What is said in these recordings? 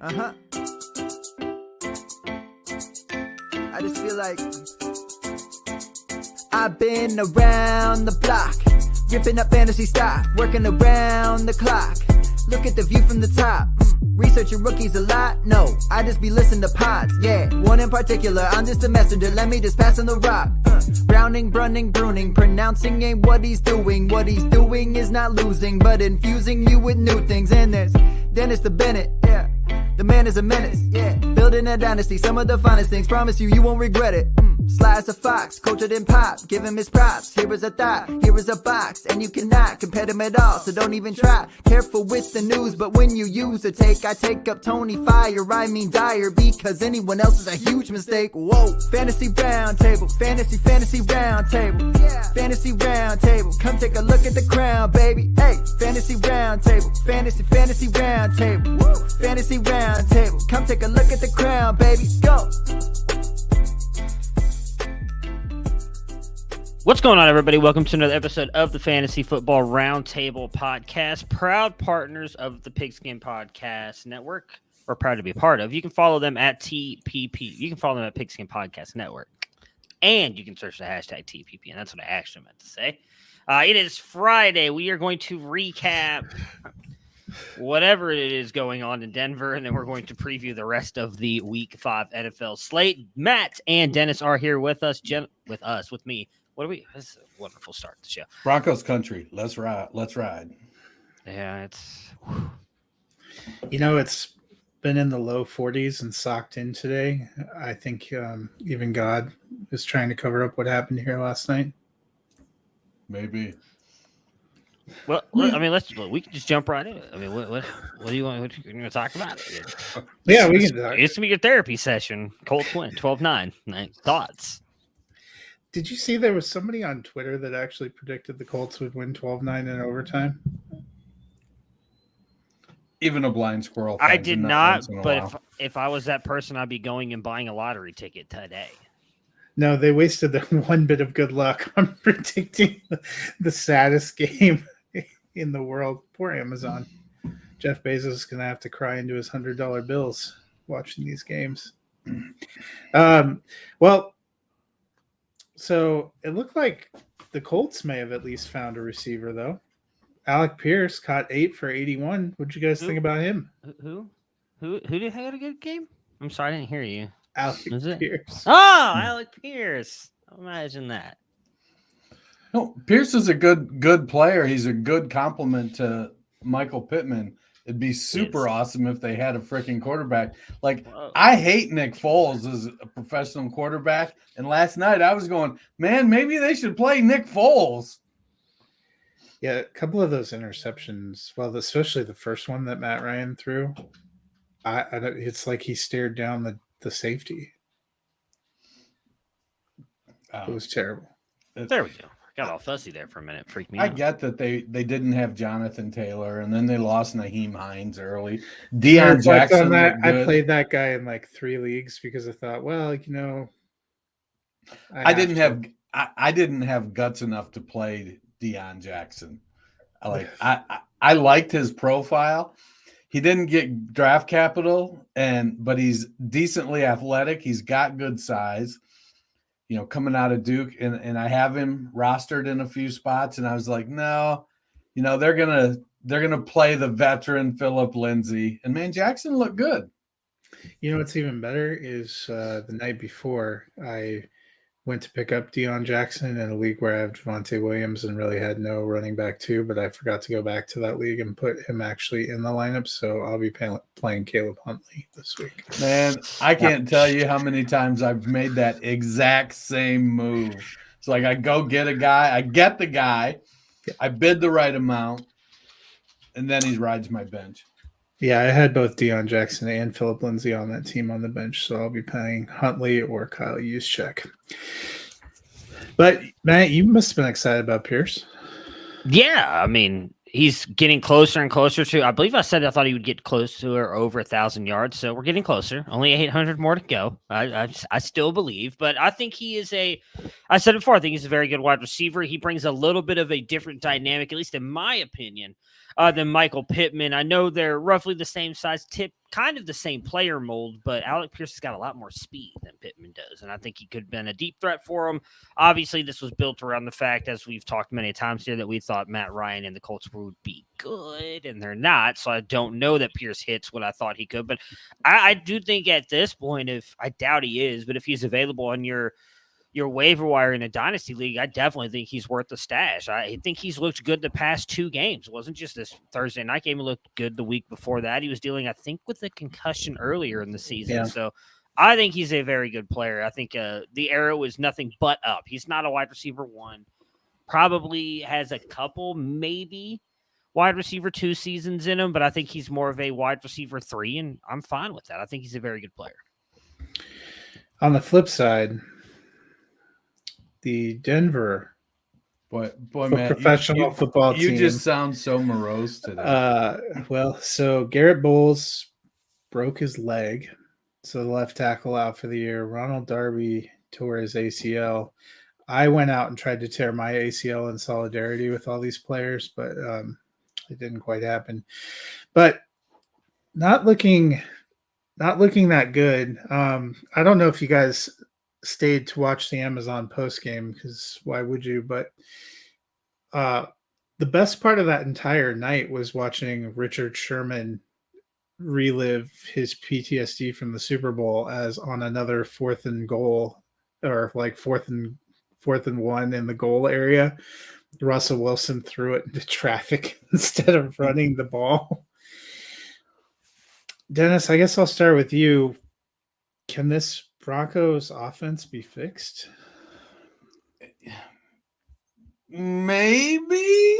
I just feel like I've been around the block, ripping up fantasy stock, working around the clock. Look at the view from the top. Researching rookies a lot? No, I just be listening to pods. Yeah, one in particular, I'm just a messenger. Let me just pass on the rock. Browning, brunning, pruning, pronouncing ain't what he's doing. What he's doing is not losing, but infusing you with new things. And there's Dennis the Bennett, yeah. The man is a menace, yeah. Building a dynasty, some of the finest things. Promise you, you won't regret it. Sly as a fox, cultured in pop. Give him his props. Here is a thought, here is a box. And you cannot compare them at all, so don't even try. Careful with the news, but when you use a take, I take up Tony Fire. I mean Dyer, because anyone else is a huge mistake. Whoa. Fantasy Roundtable, fantasy Roundtable. Yeah. Fantasy Roundtable, come take a look at the crown, baby. Hey, Fantasy Roundtable, fantasy Roundtable. Woo. Fantasy Roundtable, come take a look at the crown, baby. Go. What's going on, everybody? Welcome to another episode of the Fantasy Football Roundtable podcast. Proud partners of the Pigskin Podcast Network. We're proud to be a part of. You can follow them at TPP. You can follow them at Pigskin Podcast Network. And you can search the hashtag TPP, and that's what I actually meant to say. It is Friday. We are going to recap whatever it is going on in Denver, and then we're going to preview the rest of the Week 5 NFL slate. Matt and Dennis are here with us, with me. This is a wonderful start to the show. Broncos country. Let's ride. Yeah, it's... it's been in the low 40s and socked in today. I think even God is trying to cover up what happened here last night. Maybe. Well, I mean, we can just jump right in. I mean, what do you want? What are you going to talk about? Yeah, we can talk. It's going to be your therapy session. Colts win 12-9. Thoughts? Did you see there was somebody on Twitter that actually predicted the Colts would win 12-9 in overtime? Even a blind squirrel. I did not, but if I was that person, I'd be going and buying a lottery ticket today. No, they wasted their one bit of good luck on predicting the saddest game in the world. Poor Amazon. Jeff Bezos is going to have to cry into his $100 bills watching these games. So it looked like the Colts may have at least found a receiver, though. Alec Pierce caught 8 for 81. What'd you guys think about him? Who did have a good game? I'm sorry, I didn't hear you. Alec Pierce. Oh, Alec Pierce. Imagine that. No, Pierce is a good player. He's a good compliment to Michael Pittman. It'd be super awesome if they had a freaking quarterback. Like, I hate Nick Foles as a professional quarterback. And last night I was going, man, maybe they should play Nick Foles. Yeah, a couple of those interceptions, well, especially the first one that Matt Ryan threw, it's like he stared down the safety. It was terrible. There we go. Got all fussy there for a minute. Freaked me out. I get that they didn't have Jonathan Taylor, and then they lost Naheem Hines early. Deion Jackson. I played that guy in like 3 leagues because I thought, well, I didn't have guts enough to play Deion Jackson. I liked his profile. He didn't get draft capital, but he's decently athletic. He's got good size. Coming out of Duke, and I have him rostered in a few spots, and I was like, no, they're gonna play the veteran Phillip Lindsay, and man, Jackson looked good. What's even better is the night before I went to pick up Deion Jackson in a league where I have Javonte Williams and really had no running back too, but I forgot to go back to that league and put him actually in the lineup. So I'll be playing Caleb Huntley this week. Man, I can't tell you how many times I've made that exact same move. It's like I go get a guy, I get the guy, I bid the right amount, and then he rides my bench. Yeah, I had both Deion Jackson and Phillip Lindsay on that team on the bench, so I'll be playing Huntley or Kyle Juszczyk. But, Matt, you must have been excited about Pierce. Yeah, I mean, he's getting closer and closer to, I believe I said I thought he would get close to or over 1,000 yards, so we're getting closer. Only 800 more to go. I still believe, but I think he is I said it before, I think he's a very good wide receiver. He brings a little bit of a different dynamic, at least in my opinion, than Michael Pittman. I know they're roughly the same size, kind of the same player mold, but Alec Pierce has got a lot more speed than Pittman does, and I think he could have been a deep threat for him. Obviously, this was built around the fact, as we've talked many times here, that we thought Matt Ryan and the Colts would be good, and they're not, so I don't know that Pierce hits what I thought he could, but I do think at this point, if I doubt he is, but if he's available on your waiver wire in a dynasty league, I definitely think he's worth the stash. I think he's looked good the past 2 games. It wasn't just this Thursday night game. He looked good the week before that. He was dealing, I think, with a concussion earlier in the season. Yeah. So I think he's a very good player. I think the arrow is nothing but up. He's not a wide receiver 1. Probably has a couple, maybe wide receiver 2 seasons in him, but I think he's more of a wide receiver 3, and I'm fine with that. I think he's a very good player. On the flip side, the Denver man, professional football team. You just sound so morose today. So Garrett Bowles broke his leg, so the left tackle out for the year. Ronald Darby tore his ACL. I went out and tried to tear my ACL in solidarity with all these players, but it didn't quite happen. But not looking that good. I don't know if you guys stayed to watch the Amazon post game, because why would you? But the best part of that entire night was watching Richard Sherman relive his PTSD from the Super Bowl as on another 4th and goal, or like 4th and 1 in the goal area. Russell Wilson threw it into traffic instead of running the ball. Dennis, I guess I'll start with you. Can this Broncos offense be fixed? Maybe.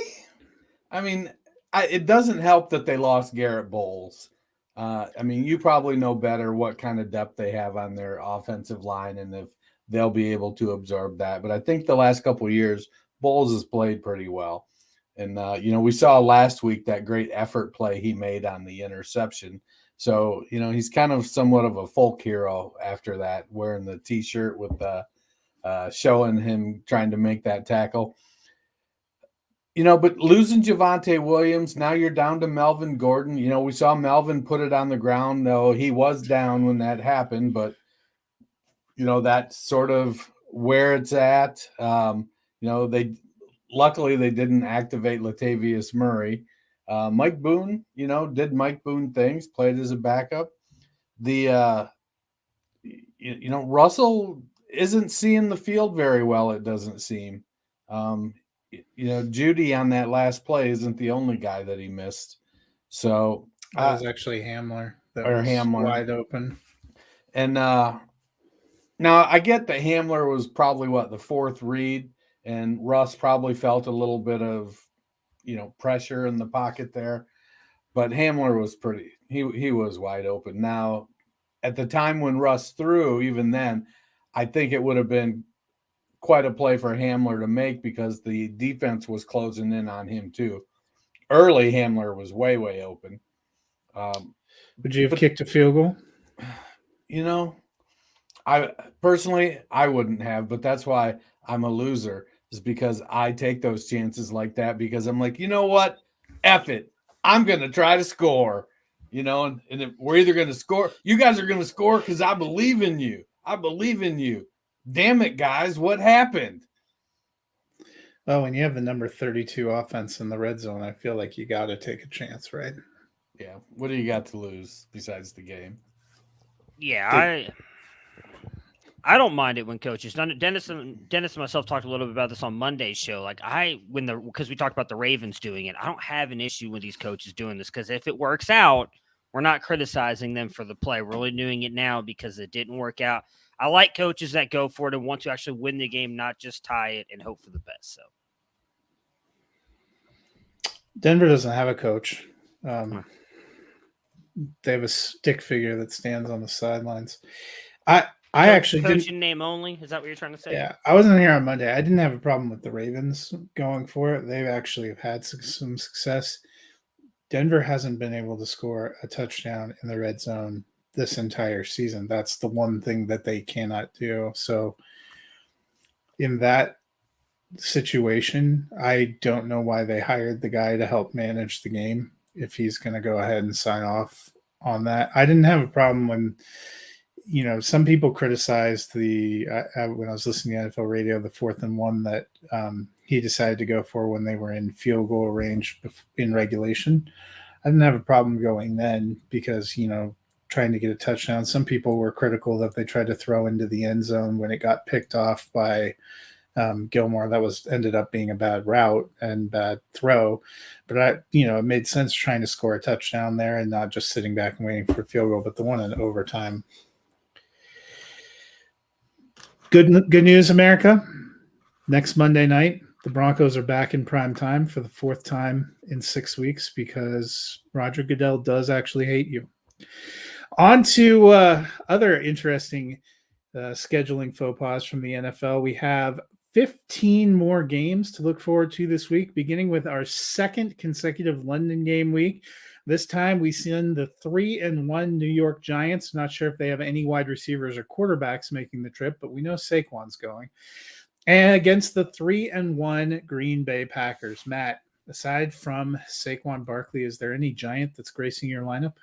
I mean, it doesn't help that they lost Garrett Bowles. I mean, you probably know better what kind of depth they have on their offensive line and if they'll be able to absorb that. But I think the last couple of years, Bowles has played pretty well. And, we saw last week that great effort play he made on the interception. So, he's kind of somewhat of a folk hero after that, wearing the T-shirt with showing him trying to make that tackle. But losing Javonte Williams, now you're down to Melvin Gordon. We saw Melvin put it on the ground, though he was down when that happened. But, that's sort of where it's at. Luckily they didn't activate Latavius Murray. Mike Boone, did Mike Boone things, played as a backup. Russell isn't seeing the field very well, it doesn't seem. Judy on that last play isn't the only guy that he missed. So that was actually Hamler that was Hamler. Wide open. And now I get that Hamler was probably the 4th read, and Russ probably felt a little bit of pressure in the pocket there, but Hamler was he was wide open. Now, at the time when Russ threw, even then, I think it would have been quite a play for Hamler to make because the defense was closing in on him too. Early, Hamler was way, way open. Would you have kicked a field goal? I personally, I wouldn't have, but that's why I'm a loser, is because I take those chances like that because I'm like, you know what? F it. I'm going to try to score, and if we're either going to score, you guys are going to score because I believe in you. I believe in you. Damn it, guys. What happened? Oh, when you have the number 32 offense in the red zone, I feel like you got to take a chance, right? Yeah. What do you got to lose besides the game? Yeah, I don't mind it when coaches. Dennis and myself talked a little bit about this on Monday's show. Because we talked about the Ravens doing it, I don't have an issue with these coaches doing this because if it works out, we're not criticizing them for the play. We're only doing it now because it didn't work out. I like coaches that go for it and want to actually win the game, not just tie it and hope for the best. So Denver doesn't have a coach. They have a stick figure that stands on the sidelines. I actually coach didn't. in name only. Is that what you're trying to say? Yeah, I wasn't here on Monday. I didn't have a problem with the Ravens going for it. They've actually had some success. Denver hasn't been able to score a touchdown in the red zone this entire season. That's the one thing that they cannot do. So in that situation, I don't know why they hired the guy to help manage the game if he's going to go ahead and sign off on that. I didn't have a problem when, some people criticized when I was listening to NFL radio, the 4th and 1 that he decided to go for when they were in field goal range in regulation. I didn't have a problem going then because, trying to get a touchdown. Some people were critical that they tried to throw into the end zone when it got picked off by Gilmore. That ended up being a bad route and bad throw, but it made sense trying to score a touchdown there and not just sitting back and waiting for a field goal, but the one in overtime. Good news, America. Next Monday night, the Broncos are back in prime time for the 4th time in 6 weeks because Roger Goodell does actually hate you. On to other interesting scheduling faux pas from the NFL. We have 15 more games to look forward to this week, beginning with our 2nd consecutive London game week. This time we send the 3-1 New York Giants. Not sure if they have any wide receivers or quarterbacks making the trip, but we know Saquon's going. And against the 3-1 Green Bay Packers. Matt, aside from Saquon Barkley, is there any Giant that's gracing your lineup?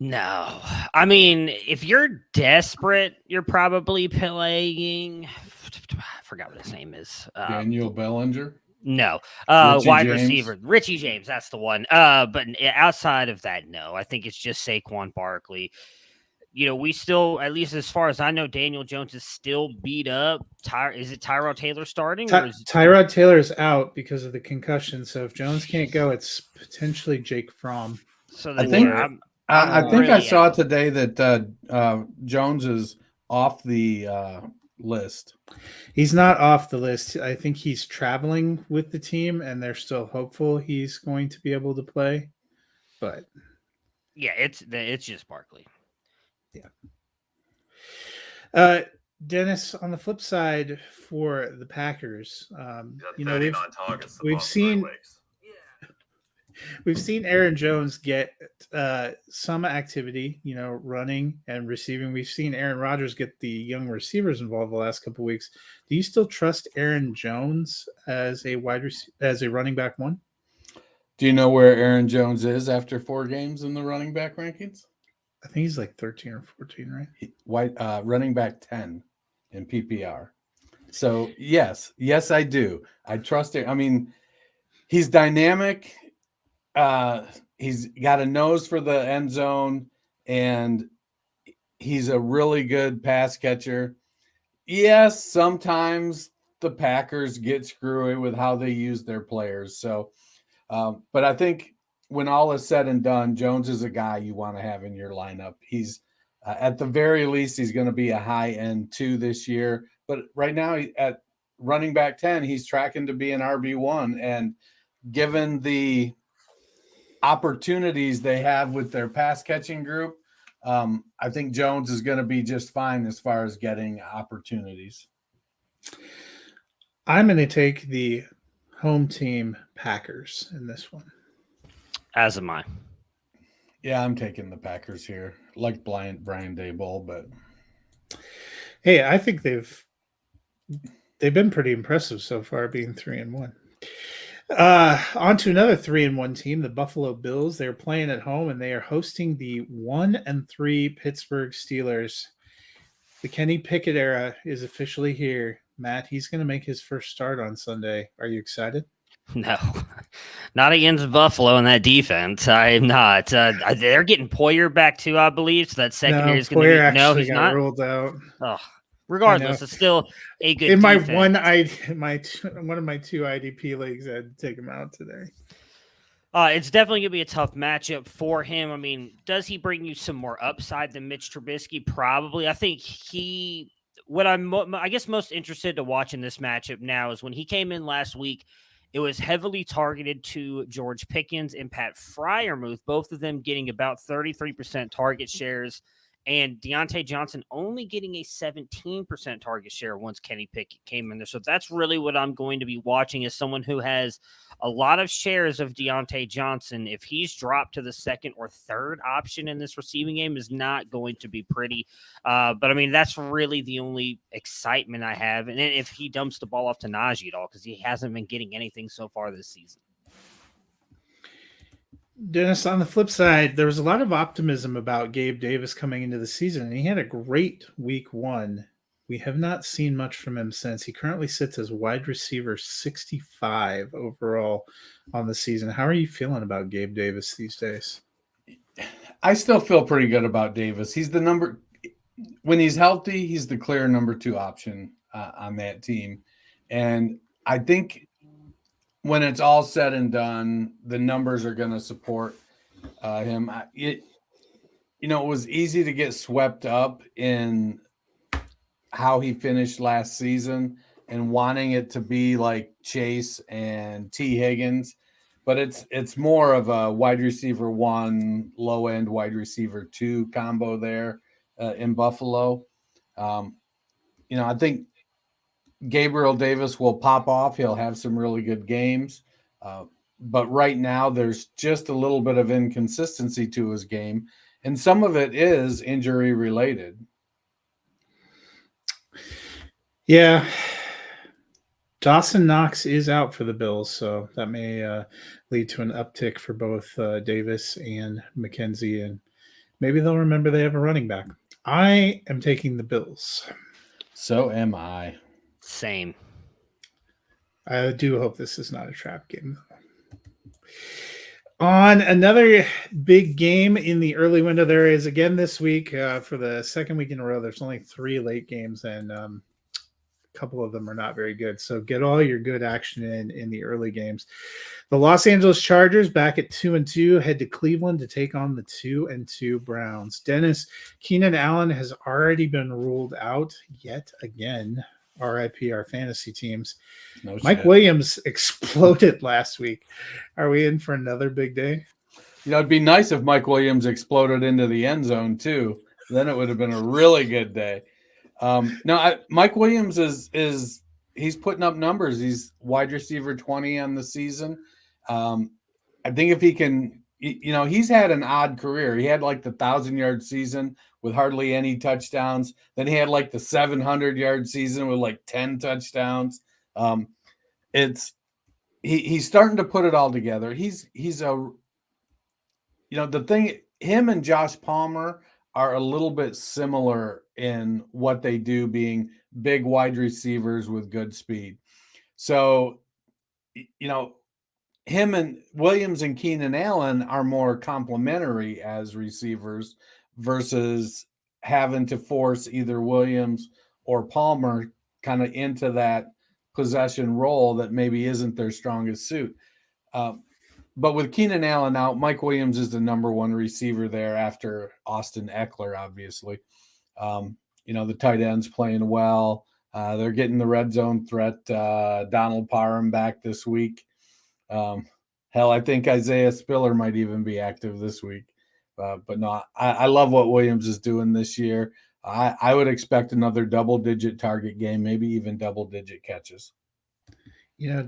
No. I mean, if you're desperate, you're probably playing. I forgot what his name is. Daniel Bellinger? No. Richie Wide James? receiver. Richie James, that's the one. But outside of that, no. I think it's just Saquon Barkley. We still, at least as far as I know, Daniel Jones is still beat up. Is it Tyrod Taylor starting? Tyrod Taylor is out because of the concussion. So if Jones can't go, it's potentially Jake Fromm. So I think I saw out today that Jones is off the list. He's not off the list. I think he's traveling with the team, and they're still hopeful he's going to be able to play. But yeah, it's just Barkley. Yeah. Dennis, on the flip side for the Packers, we've seen Aaron Jones get some activity, running and receiving. We've seen Aaron Rodgers get the young receivers involved the last couple of weeks. Do you still trust Aaron Jones as a running back one? Do you know where Aaron Jones is after 4 games in the running back rankings? I think he's like 13 or 14, right? Running back 10 in PPR. So yes, I do. I trust it. I mean, he's dynamic. He's got a nose for the end zone, and he's a really good pass catcher. Yes, sometimes the Packers get screwy with how they use their players. So, but I think when all is said and done, Jones is a guy you want to have in your lineup. He's at the very least, he's going to be a high end 2 this year. But right now at running back 10, he's tracking to be an RB1. And given the opportunities they have with their pass catching group, I think Jones is going to be just fine as far as getting opportunities. I'm going to take the home team Packers in this one. As am I. Yeah, I'm taking the Packers here. Like Brian Daboll, but hey, I think they've been pretty impressive so far, being 3-1. On to another 3-1 team, the Buffalo Bills. They're playing at home and they are hosting the 1-3 Pittsburgh Steelers. The Kenny Pickett era is officially here. Matt, he's going to make his first start on Sunday. Are you excited? No, not against Buffalo in that defense. I am not. They're getting Poyer back too, I believe. So that secondary is going to be. No, he's not ruled out. Oh, regardless, it's still a good. In my defense. one of my 2 IDP leagues, I had to take him out today. It's definitely going to be a tough matchup for him. I mean, does he bring you some more upside than Mitch Trubisky? Probably. I think what I'm, I guess, most interested to watch in this matchup now is when he came in last week. It was heavily targeted to George Pickens and Pat Freiermuth, both of them getting about 33% target shares, and Deontay Johnson only getting a 17% target share once Kenny Pickett came in there. So that's really what I'm going to be watching as someone who has a lot of shares of Deontay Johnson. If he's dropped to the 2nd or 3rd option in this receiving game, is not going to be pretty. But I mean, that's really the only excitement I have. And then if he dumps the ball off to Najee at all, because he hasn't been getting anything so far this season. Dennis, on the flip side, there was a lot of optimism about Gabe Davis coming into the season, and he had a great week 1. We have not seen much from him since. He currently sits as wide receiver 65 overall on the season. How are you feeling about Gabe Davis these days? I still feel pretty good about Davis. He's the number when he's healthy, he's the clear number 2 option on that team. And I think when it's all said and done, the numbers are going to support him. It was easy to get swept up in how he finished last season and wanting it to be like Chase and T. Higgins, but it's more of a wide receiver 1, low end wide receiver 2 combo there in Buffalo. I think Gabriel Davis will pop off. He'll have some really good games. But right now there's just a little bit of inconsistency to his game. And some of it is injury related. Yeah. Dawson Knox is out for the Bills, so that may lead to an uptick for both Davis and McKenzie. And maybe they'll remember they have a running back. I am taking the Bills. So am I. Same. I do hope this is not a trap game. On another big game in the early window, there is again this week for the second week in a row. There's only 3 late games, and a couple of them are not very good. So get all your good action in the early games. The Los Angeles Chargers, back at 2-2, head to Cleveland to take on the 2-2 Browns. Dennis, Keenan Allen has already been ruled out yet again. RIP our fantasy teams. No Mike shit. Williams exploded last week. Are we in for another big day? It'd be nice if Mike Williams exploded into the end zone too. Then it would have been a really good day. Mike Williams is he's putting up numbers. He's wide receiver 20 on the season. I think if he can, he's had an odd career. He had like the 1,000-yard season with hardly any touchdowns. Then he had like the 700-yard season with like 10 touchdowns. He's starting to put it all together. He's the thing, him and Josh Palmer are a little bit similar in what they do, being big wide receivers with good speed. So, him and Williams and Keenan Allen are more complementary as receivers versus having to force either Williams or Palmer kind of into that possession role that maybe isn't their strongest suit. But with Keenan Allen out, Mike Williams is the number 1 receiver there after Austin Eckler, obviously. The tight end's playing well. They're getting the red zone threat. Donald Parham back this week. Hell, I think Isaiah Spiller might even be active this week. But no, I love what Williams is doing this year. I would expect another double-digit target game, maybe even double-digit catches.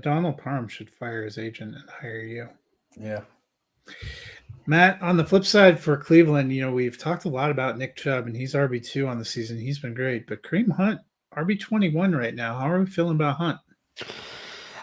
Donald Parham should fire his agent and hire you. Yeah. Matt, on the flip side for Cleveland, we've talked a lot about Nick Chubb, and he's RB2 on the season. He's been great. But Kareem Hunt, RB21 right now. How are we feeling about Hunt?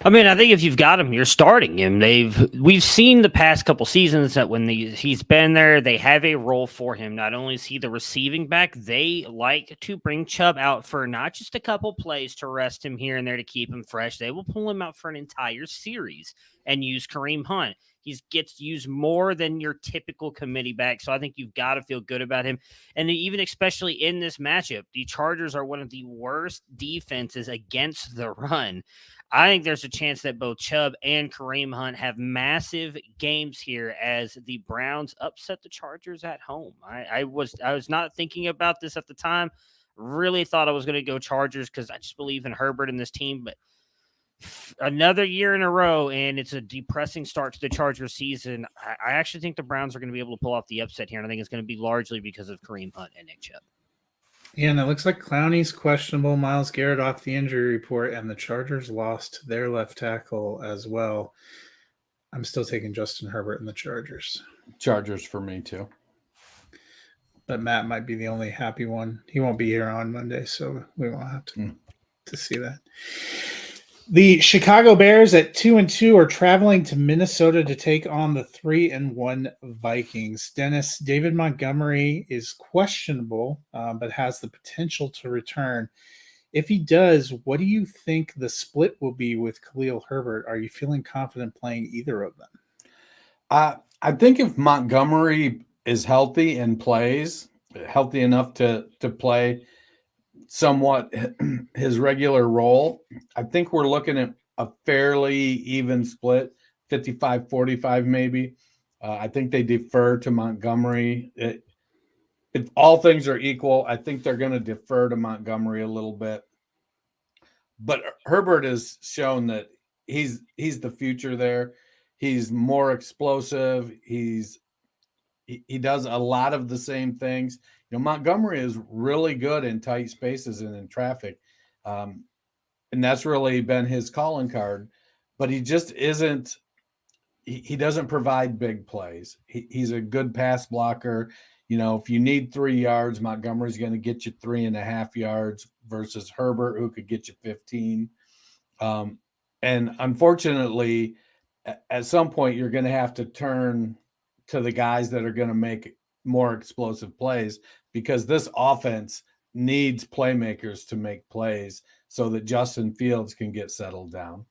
I mean, I think if you've got him, you're starting him. We've seen the past couple seasons that when he's been there, they have a role for him. Not only is he the receiving back, they like to bring Chubb out for not just a couple plays to rest him here and there to keep him fresh. They will pull him out for an entire series and use Kareem Hunt. He gets used more than your typical committee back, so I think you've got to feel good about him. And even especially in this matchup, the Chargers are one of the worst defenses against the run. I think there's a chance that both Chubb and Kareem Hunt have massive games here as the Browns upset the Chargers at home. I was not thinking about this at the time. Really thought I was going to go Chargers because I just believe in Herbert and this team, but another year in a row, and it's a depressing start to the Chargers season. I actually think the Browns are going to be able to pull off the upset here, and I think it's going to be largely because of Kareem Hunt and Nick Chubb. Yeah, and it looks like Clowney's questionable, Myles Garrett off the injury report, and the Chargers lost their left tackle as well. I'm still taking Justin Herbert and the Chargers. Chargers for me too. But Matt might be the only happy one. He won't be here on Monday, so we won't have to see that. The Chicago Bears at 2-2 are traveling to Minnesota to take on the 3-1 Vikings. Dennis, David Montgomery is questionable, but has the potential to return. If he does, what do you think the split will be with Khalil Herbert? Are you feeling confident playing either of them? I think if Montgomery is healthy and plays healthy enough to play somewhat his regular role, I think we're looking at a fairly even split, 55-45 maybe. I think they defer to Montgomery. If all things are equal, I think they're going to defer to Montgomery a little bit. But Herbert has shown that he's the future there. He's more explosive. He does a lot of the same things. Montgomery is really good in tight spaces and in traffic. And that's really been his calling card. But he just isn't – he doesn't provide big plays. He's a good pass blocker. If you need 3 yards, Montgomery's going to get you 3.5 yards versus Herbert, who could get you 15. And unfortunately, at some point, you're going to have to turn to the guys that are going to make more explosive plays, because this offense needs playmakers to make plays so that Justin Fields can get settled down.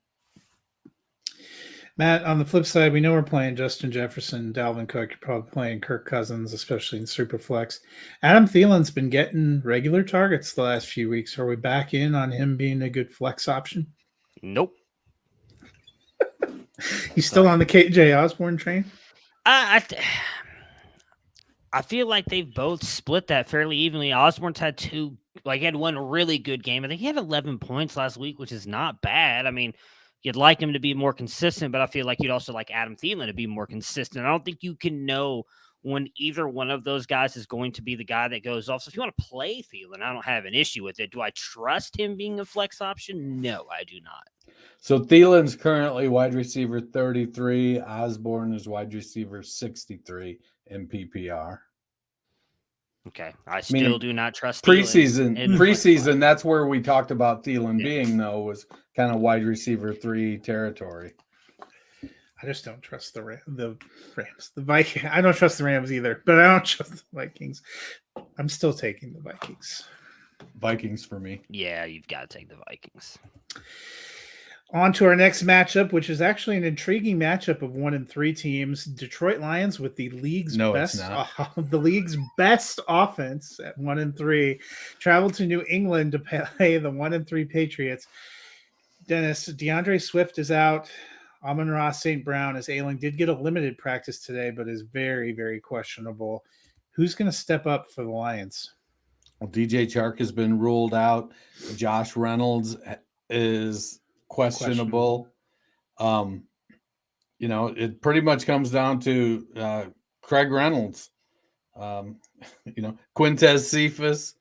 Matt, on the flip side, we know we're playing Justin Jefferson, Dalvin Cook. You're probably playing Kirk Cousins, especially in Superflex. Adam Thielen's been getting regular targets the last few weeks. Are we back in on him being a good flex option? Nope. He's still on the KJ Osborne train? I feel like they've both split that fairly evenly. Osborne's had he had one really good game. I think he had 11 points last week, which is not bad. I mean, you'd like him to be more consistent, but I feel like you'd also like Adam Thielen to be more consistent. I don't think you can know when either one of those guys is going to be the guy that goes off. So if you want to play Thielen, I don't have an issue with it. Do I trust him being a flex option? No, I do not. So Thielen's currently wide receiver 33. Osborne is wide receiver 63 in PPR. Okay. I still do not trust Preseason, that's where we talked about Thielen being, though, was kind of wide receiver 3 territory. I just don't trust the Rams. The Vikings. I don't trust the Rams either, but I don't trust the Vikings. I'm still taking the Vikings. Vikings for me. Yeah, you've got to take the Vikings. On to our next matchup, which is actually an intriguing matchup of 1-3 teams. Detroit Lions with the league's best offense at 1-3 travel to New England to play the 1-3 Patriots. Dennis, DeAndre Swift is out. Amon-Ra St. Brown is ailing. Did get a limited practice today, but is very, very questionable. Who's going to step up for the Lions? Well, DJ Chark has been ruled out. Josh Reynolds is questionable. It pretty much comes down to Craig Reynolds, Quintez Cephas.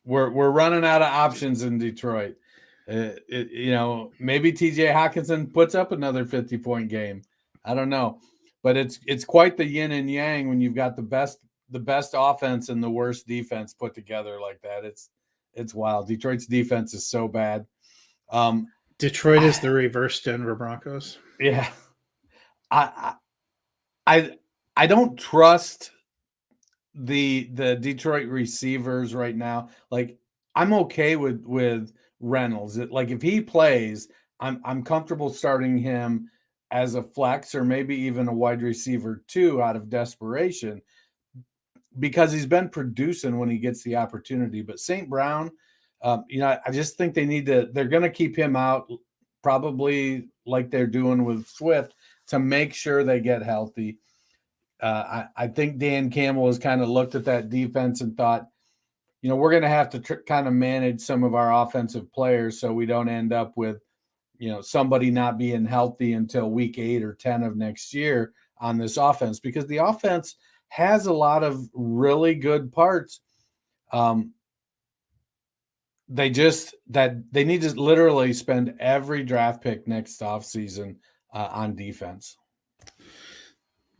We're running out of options in Detroit. Maybe TJ Hawkinson puts up another 50-point game. I don't know, but it's quite the yin and yang when you've got the best offense and the worst defense put together like that. It's wild. Detroit's defense is so bad. Detroit is the reverse Denver Broncos. Yeah. I don't trust the Detroit receivers right now. Like, I'm okay with Reynolds. If he plays, I'm comfortable starting him as a flex or maybe even a wide receiver 2 out of desperation, because he's been producing when he gets the opportunity. But St. Brown, I just think they're going to keep him out, probably like they're doing with Swift, to make sure they get healthy. I think Dan Campbell has kind of looked at that defense and thought, we're going to have to kind of manage some of our offensive players so we don't end up with, somebody not being healthy until week 8 or 10 of next year on this offense, because the offense has a lot of really good parts. They need to literally spend every draft pick next offseason on defense.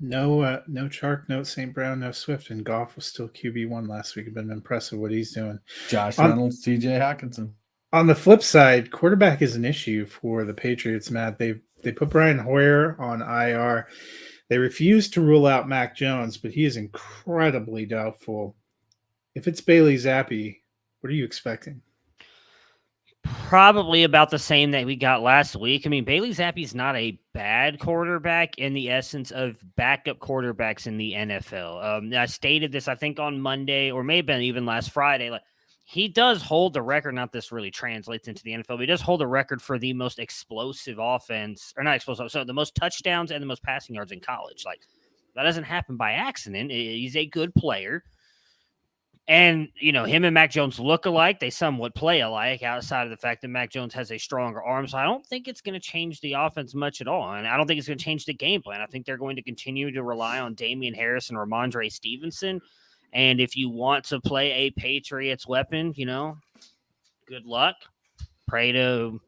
No Chark, no St. Brown, no Swift, and Goff was still QB1 last week. It's been impressive what he's doing. Josh Reynolds, TJ Hawkinson. On the flip side, quarterback is an issue for the Patriots, Matt. They put Brian Hoyer on IR. They refuse to rule out Mac Jones, but he is incredibly doubtful. If it's Bailey Zappi, what are you expecting? Probably about the same that we got last week. I mean, Bailey Zappi's not a bad quarterback in the essence of backup quarterbacks in the NFL. I stated this, I think, on Monday, or may have been even last Friday. Like, he does hold the record. Not this really translates into the NFL, but he does hold a record for the most explosive offense, or not explosive, so the most touchdowns and the most passing yards in college. Like, that doesn't happen by accident. He's a good player. And, him and Mac Jones look alike. They somewhat play alike outside of the fact that Mac Jones has a stronger arm. So I don't think it's going to change the offense much at all. And I don't think it's going to change the game plan. I think they're going to continue to rely on Damian Harris and Ramondre Stevenson. And if you want to play a Patriots weapon, good luck. Pray to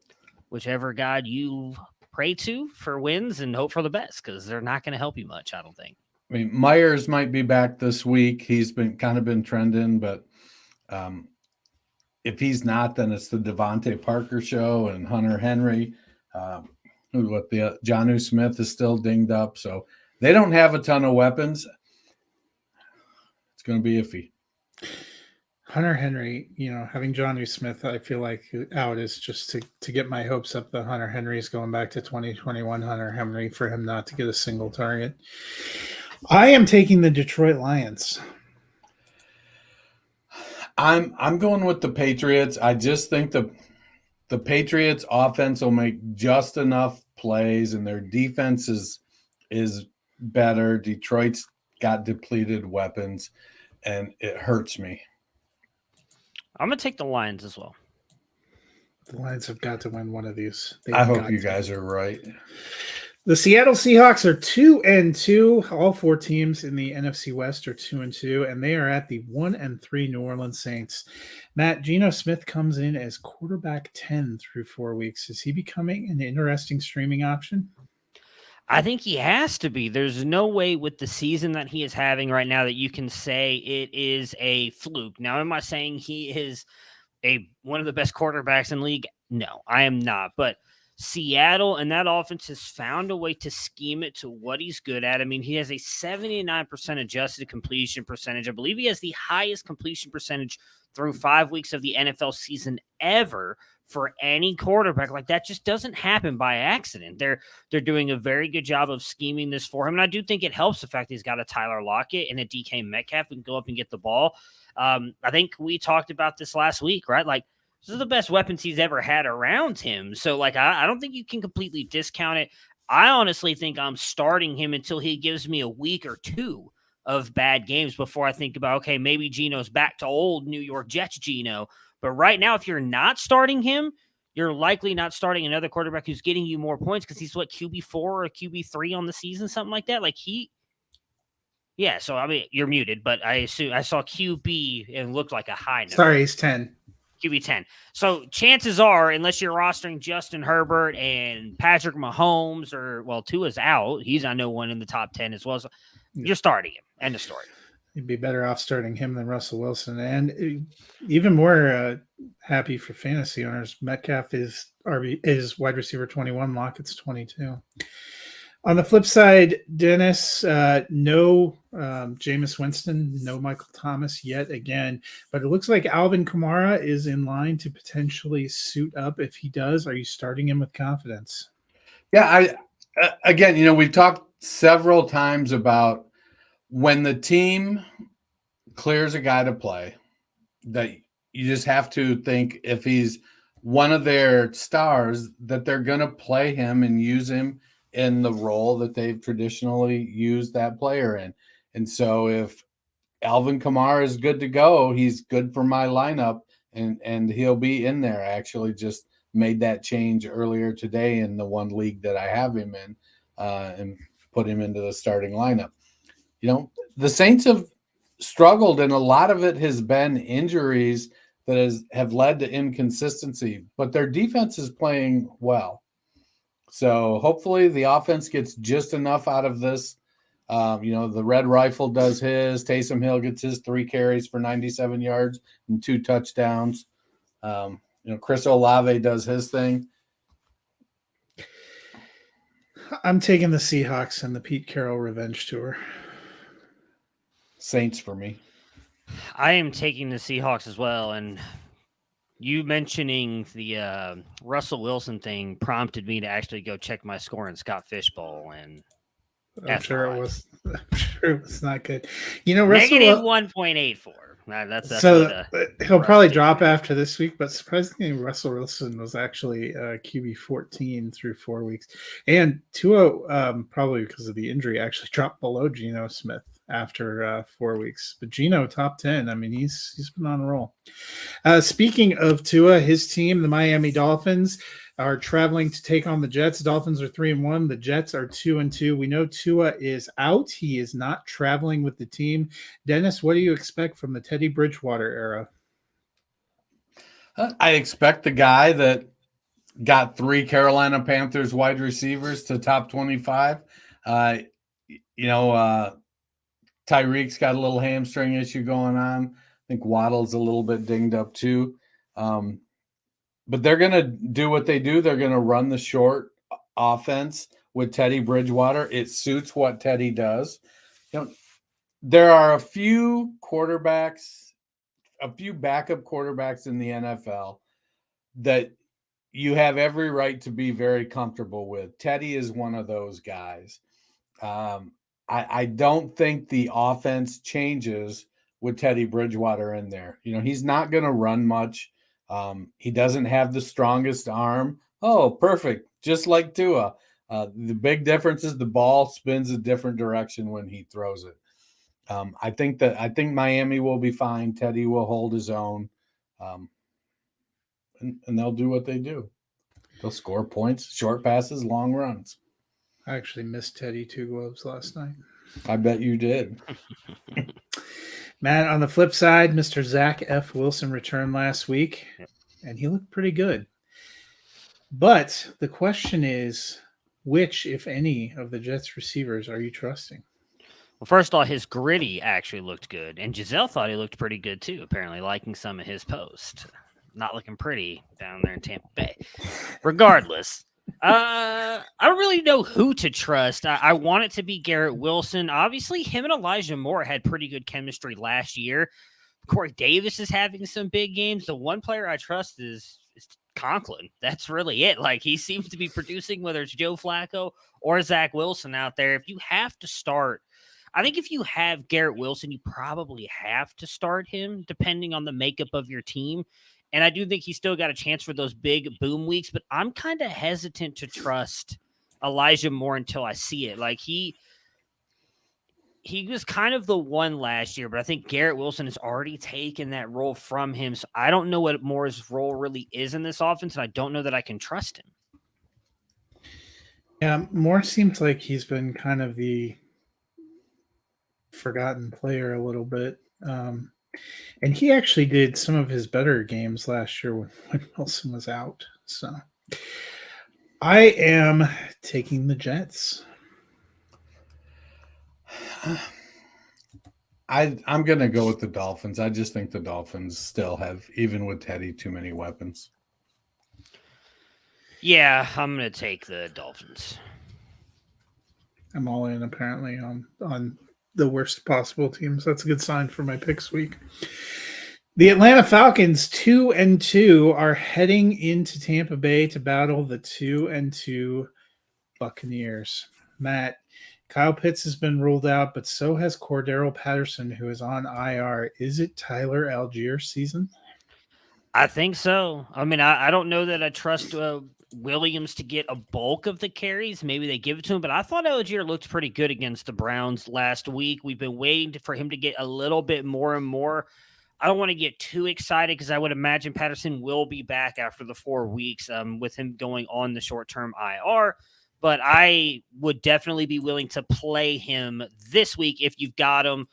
whichever God you pray to for wins and hope for the best, because they're not going to help you much, I don't think. I mean, Myers might be back this week. He's been trending, but if he's not, then it's the Devontae Parker show and Hunter Henry. Jonnu Smith is still dinged up, so they don't have a ton of weapons. It's going to be iffy. Hunter Henry, having Jonnu Smith, I feel like out is just to get my hopes up that Hunter Henry is going back to 2021 Hunter Henry for him not to get a single target. I am taking the Detroit Lions. I'm going with the Patriots. I just think the Patriots offense will make just enough plays, and their defense is better. Detroit's got depleted weapons, and it hurts me. I'm going to take the Lions as well. The Lions have got to win one of these. I hope you guys are right. The Seattle Seahawks are 2-2. All four teams in the NFC West are 2-2, and they are at the 1-3 New Orleans Saints. Matt, Geno Smith comes in as quarterback 10 through 4 weeks. Is he becoming an interesting streaming option? I think he has to be. There's no way with the season that he is having right now that you can say it is a fluke. Now, am I saying he is one of the best quarterbacks in the league? No, I am not. But Seattle and that offense has found a way to scheme it to what he's good at. I mean, he has a 79% adjusted completion percentage. I believe he has the highest completion percentage through 5 weeks of the NFL season ever for any quarterback. Like, that just doesn't happen by accident. They're doing a very good job of scheming this for him. And I do think it helps the fact that he's got a Tyler Lockett and a DK Metcalf who can go up and get the ball. I think we talked about this last week, right? Like, this is the best weapons he's ever had around him. So, like, I don't think you can completely discount it. I honestly think I'm starting him until he gives me a week or two of bad games before I think about, okay, maybe Geno's back to old New York Jets Geno. But right now, if you're not starting him, you're likely not starting another quarterback who's getting you more points because he's, QB4 or QB3 on the season, something like that. Yeah, so, I mean, you're muted, but I saw QB and looked like a high number. Sorry, he's 10. QB 10. So chances are, unless you're rostering Justin Herbert and Patrick Mahomes, Tua's out. He's, I know, one in the top 10 as well. So you're starting him. End of story. You'd be better off starting him than Russell Wilson. And even more happy for fantasy owners, Metcalf is wide receiver 21, Lockett's 22. On the flip side, Dennis, no Jameis Winston, no Michael Thomas yet again, but it looks like Alvin Kamara is in line to potentially suit up. If he does, are you starting him with confidence? Yeah, again, we've talked several times about when the team clears a guy to play, that you just have to think if he's one of their stars, that they're going to play him and use him in the role that they've traditionally used that player in. And so if Alvin Kamara is good to go, he's good for my lineup, and he'll be in there. I actually just made that change earlier today in the one league that I have him in, and put him into the starting lineup. The Saints have struggled, and a lot of it has been injuries that have led to inconsistency, but their defense is playing well. So hopefully the offense gets just enough out of this. The Red Rifle does his. Taysom Hill gets his 3 carries for 97 yards and 2 touchdowns. Chris Olave does his thing. I'm taking the Seahawks and the Pete Carroll revenge tour. Saints for me. I am taking the Seahawks as well, and you mentioning the Russell Wilson thing prompted me to actually go check my score in Scott Fishbowl, and I'm sure it was not good. Negative 1.84. That's so he'll probably drop after this week, but surprisingly, Russell Wilson was actually QB 14 through 4 weeks, and Tua probably because of the injury actually dropped below Geno Smith after 4 weeks. But Geno top 10. I mean, he's been on a roll. Speaking of Tua, his team, the Miami Dolphins, are traveling to take on the Jets. Dolphins are 3-1. The Jets are 2-2. We know Tua is out. He is not traveling with the team. Dennis, what do you expect from the Teddy Bridgewater era? I expect the guy that got 3 Carolina Panthers wide receivers to top 25. Tyreek's got a little hamstring issue going on. I think Waddle's a little bit dinged up too. But they're going to do what they do. They're going to run the short offense with Teddy Bridgewater. It suits what Teddy does. There are a few backup quarterbacks in the NFL that you have every right to be very comfortable with. Teddy is one of those guys. I don't think the offense changes with Teddy Bridgewater in there. He's not going to run much. He doesn't have the strongest arm. Oh, perfect. Just like Tua. The big difference is the ball spins a different direction when he throws it. I think Miami will be fine. Teddy will hold his own. And they'll do what they do. They'll score points, short passes, long runs. I actually missed Teddy 2 gloves last night. I bet you did. Matt, on the flip side, Mr. Zach F. Wilson returned last week, and he looked pretty good. But the question is, which, if any, of the Jets receivers are you trusting? Well, first of all, his gritty actually looked good, and Giselle thought he looked pretty good too, apparently liking some of his posts. Not looking pretty down there in Tampa Bay. Regardless, I don't really know who to trust. I want it to be Garrett Wilson. Obviously, him and Elijah Moore had pretty good chemistry last year. Corey Davis is having some big games. The one player I trust is Conklin. That's really it. Like, he seems to be producing, whether it's Joe Flacco or Zach Wilson out there. If you have to start, I think if you have Garrett Wilson, you probably have to start him, depending on the makeup of your team. And I do think he's still got a chance for those big boom weeks, but I'm kind of hesitant to trust Elijah Moore until I see it. Like, he was kind of the one last year, but I think Garrett Wilson has already taken that role from him. So I don't know what Moore's role really is in this offense, and I don't know that I can trust him. Yeah, Moore seems like he's been kind of the forgotten player a little bit. And he actually did some of his better games last year when Wilson was out. So I am taking the Jets. I'm going to go with the Dolphins. I just think the Dolphins still have, even with Teddy, too many weapons. Yeah, I'm going to take the Dolphins. I'm all in, apparently, on the worst possible teams. That's a good sign for my picks week. The Atlanta Falcons, 2-2, are heading into Tampa Bay to battle the 2-2 Buccaneers. Matt, Kyle Pitts has been ruled out, but so has Cordero Patterson, who is on IR. Is it Tyler Algier season? I think so. I mean, I don't know that I trust Williams to get a bulk of the carries. Maybe they give it to him, but I thought Algier looked pretty good against the Browns last week. We've been waiting for him to get a little bit more and more. I don't want to get too excited because I would imagine Patterson will be back after the 4 weeks with him going on the short-term IR. But I would definitely be willing to play him this week if you've got him.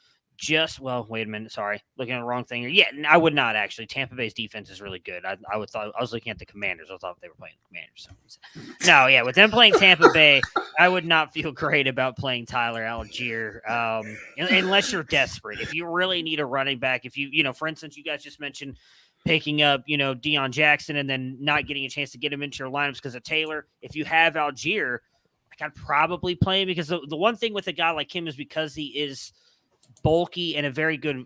Wait a minute. Sorry. Looking at the wrong thing here. Yeah, I would not actually. Tampa Bay's defense is really good. I was looking at the Commanders. I thought they were playing the Commanders. No, yeah, with them playing Tampa Bay, I would not feel great about playing Tyler Algier unless you're desperate. If you really need a running back, if you for instance, you guys just mentioned picking up, Deion Jackson and then not getting a chance to get him into your lineups because of Taylor. If you have Algier, I'd probably play him because the one thing with a guy like him is because he is bulky and a very good,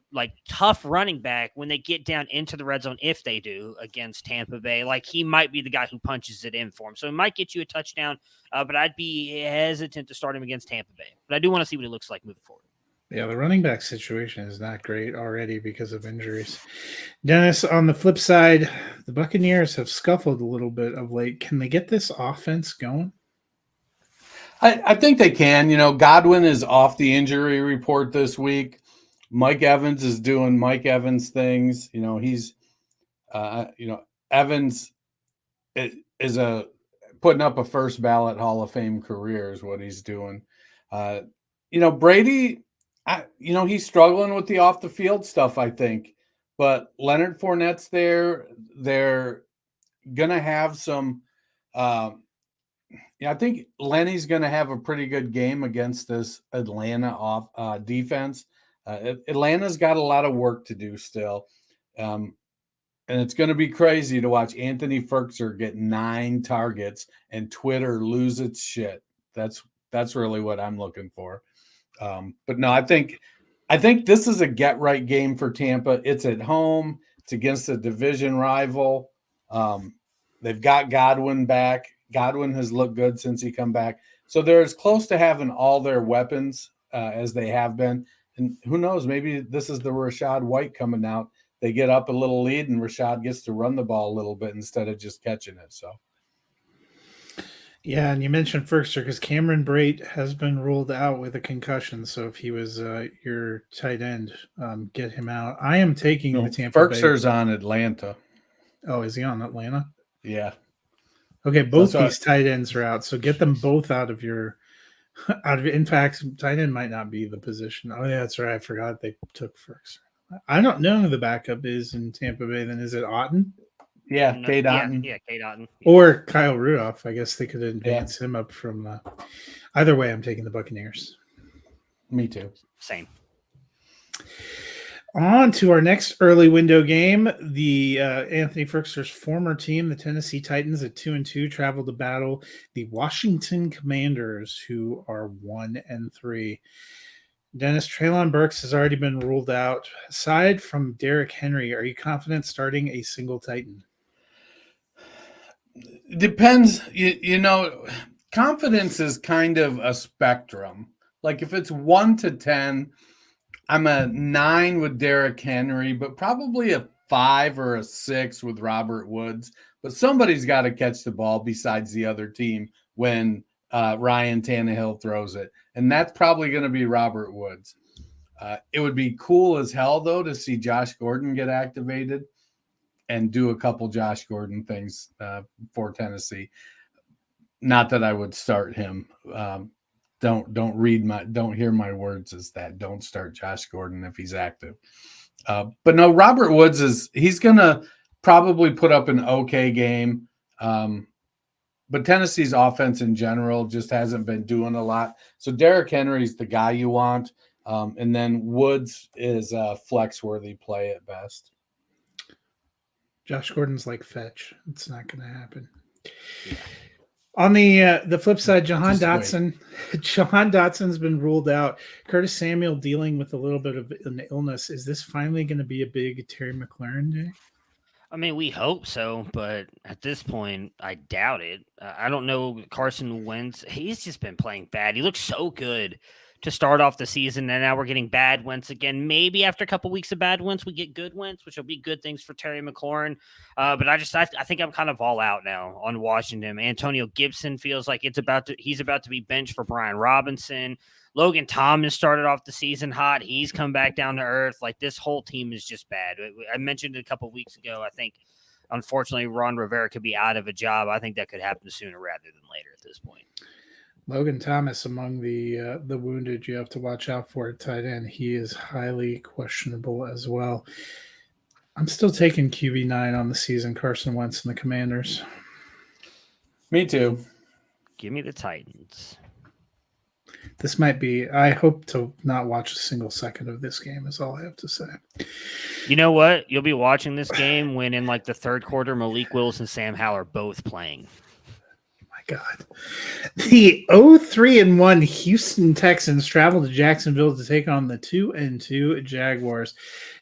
tough running back when they get down into the red zone, if they do against Tampa Bay, he might be the guy who punches it in for him. So it might get you a touchdown, but I'd be hesitant to start him against Tampa Bay. But I do want to see what he looks like moving forward. Yeah, the running back situation is not great already because of injuries. Dennis, on the flip side, the Buccaneers have scuffled a little bit of late. Can they get this offense going? I think they can. Godwin is off the injury report this week. Mike Evans is doing Mike Evans things. He's, Evans is putting up a first ballot Hall of Fame career is what he's doing. Brady, he's struggling with the off the field stuff, I think. But Leonard Fournette's there. They're gonna have some. I think Lenny's going to have a pretty good game against this Atlanta defense. Atlanta's got a lot of work to do still. And it's going to be crazy to watch Anthony Ferkser get 9 targets and Twitter lose its shit. That's really what I'm looking for. But no, I think this is a get right game for Tampa. It's at home. It's against a division rival. They've got Godwin back. Godwin has looked good since he come back. So they're as close to having all their weapons as they have been. And who knows, maybe this is the Rashad White coming out. They get up a little lead and Rashad gets to run the ball a little bit instead of just catching it. So, yeah, and you mentioned Ferkser because Cameron Brate has been ruled out with a concussion. So if he was your tight end, get him out. I am taking the Tampa Ferkser's Bay. on Atlanta. Oh, is he on Atlanta? Yeah. Okay, both these tight ends are out, so get them both out of your. In fact, tight end might not be the position. Oh, yeah, that's right. I forgot they took Ferkser. I don't know who the backup is in Tampa Bay. Then is it Otten? Yeah, Cade Otten. Yeah, Cade Otten. Or Kyle Rudolph. I guess they could advance him up from. Either way, I'm taking the Buccaneers. Me too. Same. On to our next early window game. The Anthony Ferkser's former team, the Tennessee Titans, at 2-2, traveled to battle the Washington Commanders, who are 1-3. Dennis, Treylon Burks has already been ruled out. Aside from Derrick Henry, are you confident starting a single Titan? Depends. Confidence is kind of a spectrum. If it's 1 to 10, I'm a 9 with Derrick Henry, but probably a 5 or a 6 with Robert Woods. But somebody's got to catch the ball besides the other team when Ryan Tannehill throws it. And that's probably going to be Robert Woods. It would be cool as hell, though, to see Josh Gordon get activated and do a couple Josh Gordon things for Tennessee. Not that I would start him. Don't hear my words as that. Don't start Josh Gordon if he's active. But no, Robert Woods he's going to probably put up an okay game. But Tennessee's offense in general just hasn't been doing a lot. So Derrick Henry's the guy you want. And then Woods is a flex-worthy play at best. Josh Gordon's like fetch. It's not going to happen. Yeah. On the flip side, Jahan Dotson's been ruled out. Curtis Samuel dealing with a little bit of an illness. Is this finally going to be a big Terry McLaurin day? I mean, we hope so, but at this point, I doubt it. I don't know. Carson Wentz, he's just been playing bad. He looks so good to start off the season, and now we're getting bad Wentz again. Maybe after a couple weeks of bad Wentz, we get good Wentz, which will be good things for Terry McLaurin. But I think I'm kind of all out now on Washington. Antonio Gibson feels like he's about to be benched for Brian Robinson. Logan Thomas started off the season hot. He's come back down to earth. This whole team is just bad. I mentioned it a couple weeks ago. I think, unfortunately, Ron Rivera could be out of a job. I think that could happen sooner rather than later at this point. Logan Thomas among the wounded you have to watch out for at tight end. He is highly questionable as well. I'm still taking QB9 on the season, Carson Wentz and the Commanders. Me too. Give me the Titans. This might be. I hope to not watch a single second of this game. Is all I have to say. You know what? You'll be watching this game when in like the third quarter, Malik Willis and Sam Howell are both playing. My God. The 0-3-1 Houston Texans travel to Jacksonville to take on the 2-2 Jaguars.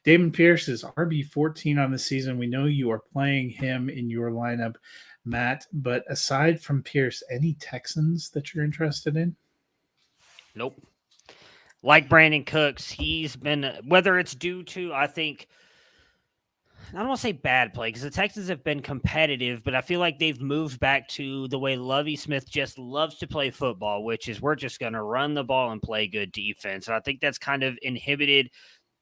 David Pierce is RB14 on the season. We know you are playing him in your lineup, Matt. But aside from Pierce, any Texans that you're interested in? Nope. Like Brandon Cooks, he's been, whether it's due to, I don't want to say bad play because the Texans have been competitive, but I feel like they've moved back to the way Lovie Smith just loves to play football, which is we're just going to run the ball and play good defense. And I think that's kind of inhibited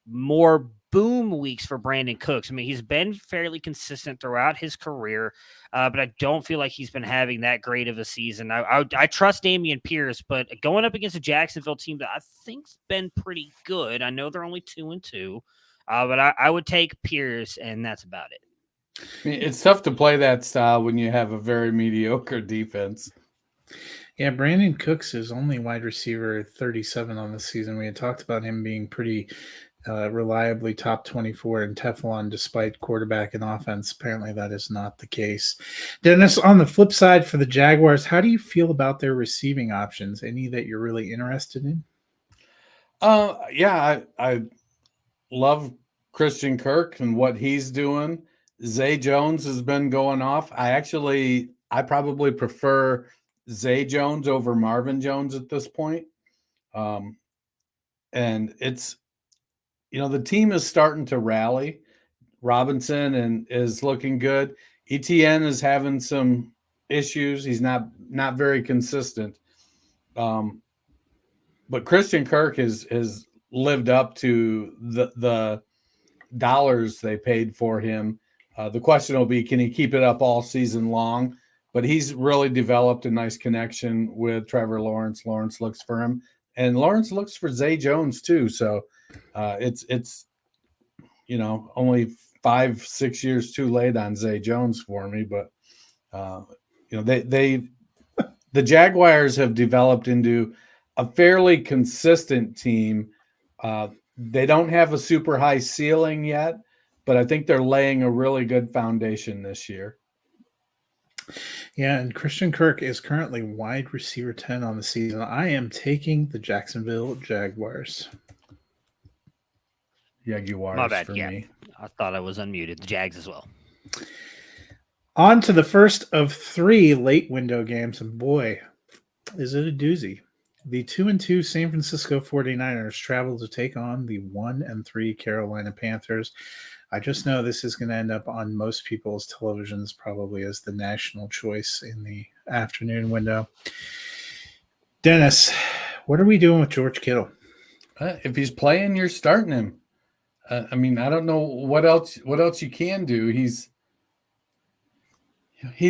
more boom weeks for Brandon Cooks. I mean, he's been fairly consistent throughout his career, but I don't feel like he's been having that great of a season. I trust Damian Pierce, but going up against a Jacksonville team that I think's been pretty good. I know they're only 2-2, but I would take Pierce, and that's about it. I mean, it's tough to play that style when you have a very mediocre defense. Yeah, Brandon Cooks is only wide receiver 37 on the season. We had talked about him being pretty reliably top 24 in Teflon despite quarterback and offense. Apparently that is not the case. Dennis, on the flip side for the Jaguars, how do you feel about their receiving options? Any that you're really interested in? Yeah, I love Christian Kirk and what he's doing. Zay Jones has been going off. I probably prefer Zay Jones over Marvin Jones at this point. And it's, the team is starting to rally. Robinson and is looking good. ETN is having some issues. He's not very consistent. But Christian Kirk has lived up to the dollars they paid for him. The question will be, can he keep it up all season long? But he's really developed a nice connection with Trevor Lawrence. Lawrence looks for him, and Lawrence looks for Zay Jones too. So it's only 5-6 years too late on Zay Jones for me. But the Jaguars have developed into a fairly consistent team. They don't have a super high ceiling yet, but I think they're laying a really good foundation this year. Yeah, and Christian Kirk is currently wide receiver 10 on the season. I am taking the Jacksonville Jaguars. Jaguars. My bad, for yeah. me. I thought I was unmuted. The Jags as well. On to the first of 3 late window games, and boy, is it a doozy. The 2-2 San Francisco 49ers travel to take on the 1-3 Carolina Panthers. I just know this is going to end up on most people's televisions probably as the national choice in the afternoon window. Dennis, what are we doing with George Kittle? If he's playing, you're starting him. I don't know what else you can do. He's